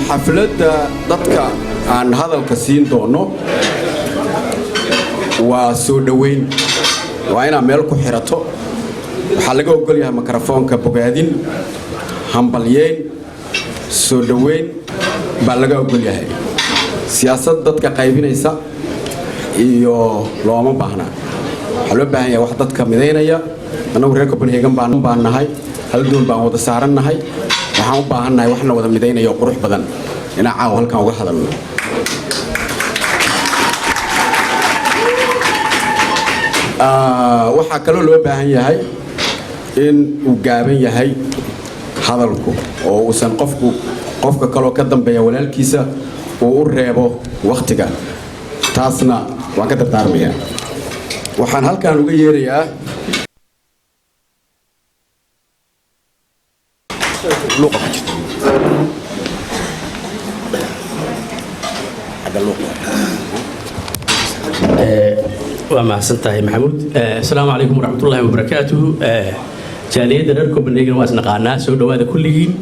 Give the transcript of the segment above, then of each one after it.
xafladda dadka aan hadalka siin doono waa soo dhaweyn waa inaa meel ku xirato waxaa laga ogol yahay mikrofoonka bogaadin hambalyeyn soo dhaweyn baa laga ogol yahay siyaasad dadka qaybinaysa iyo looma baahna waxaa loo baahan yahay wax dadka midaynaya anagu reer Copenhagen baan nahay hal doon baan wada saarannahay waxaan u baahannahay waxna wada midaynayo qurux badan inaan caaw halkan uga hadalno waxaa kaloo loo baahan yahay in uu gaaban yahay hadalku oo uusan qofka kaloo ka dambeeya walaalkiisa uu u reebo waqtiga taasna waan ka dardaarmayaa waxaan halkan uga yeerayaa ومحسنتهي محمود السلام عليكم ورحمة الله وبركاته جالية reer Copenhagen waa isnaqaanaa soo dhawaada kulligiin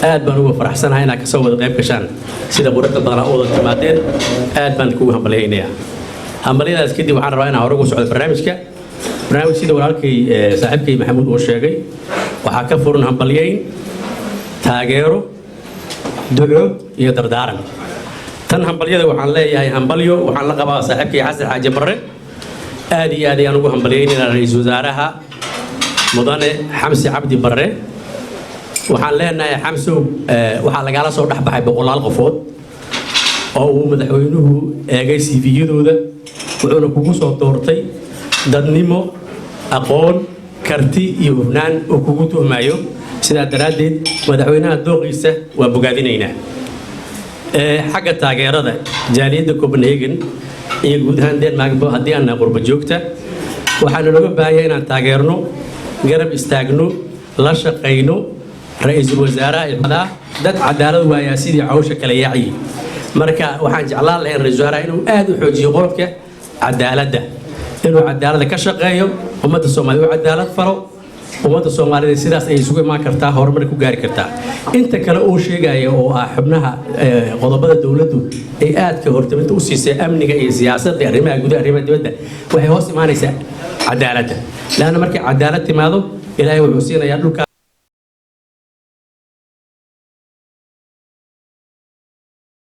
aad baan uga faraxsanahay inaan ka soo wada qayb gashaan sida quruxda badan oo wada timaadeen aad baan kugu hambaleynayaa hambaliyadaas kadib waxaan rabaa inaan hore ugu socdo barnaamijka sida walaalkay saaxiibkay maxamuud uu sheegay waxaa ka furan hambalyeyn taageero duco iyo dardaaran tan hambalyada waxaan leeyahay hambalyo waxaan la qabaa saaxiibkay xasan xaaji barre aad iyo aad ayaan ugu hambalyeynaa ra'iisul wasaaraha mudane xamsi cabdi barre waxaan leenahay xamsow waxaa lagala soo dhaxbaxay boqolaal qofood oo uu madaxweynuhu eegay CV-yadooda wuxuuna kugu soo doortay dadnimo aqoon karti iyo hufnaan oo kugu tuhmayo sidaa daraaddeed madaxweynaha dooqiisa waa bogaadinaynaa xagga taageerada jaaliyadda Copenhagen iyo guud ahaan Denmark haddii aan qurba joogta waxaana looga baahan yahay inaan taageerno garab istaagno la shaqeyno ra'iisul wasaaraha dad cadaalad waaya sidii cawsha kala yaacay marka waxaan jeclaan lahayn ra'iisul wasaaraha inuu aad u xoojiyo qodobka cadaaladda inuu cadaalad ka shaqeeyo ummadda Soomaaliyeed oo cadaalad faro ummadda Soomaaliyeed sidaas ay isugu imaan kartaa horumar ku gaari kartaa inta kale oo sheegaya oo ah xubnaha qodobada dawladdu ay aad ka hortaminta u siisay amniga iyo siyaasadda arrimaha gudaha arrimaha dibadda waxay hoos imaanaysaa cadaaladda laana markii cadaalad timaado ilaahay wuxuu siinayaa dhulka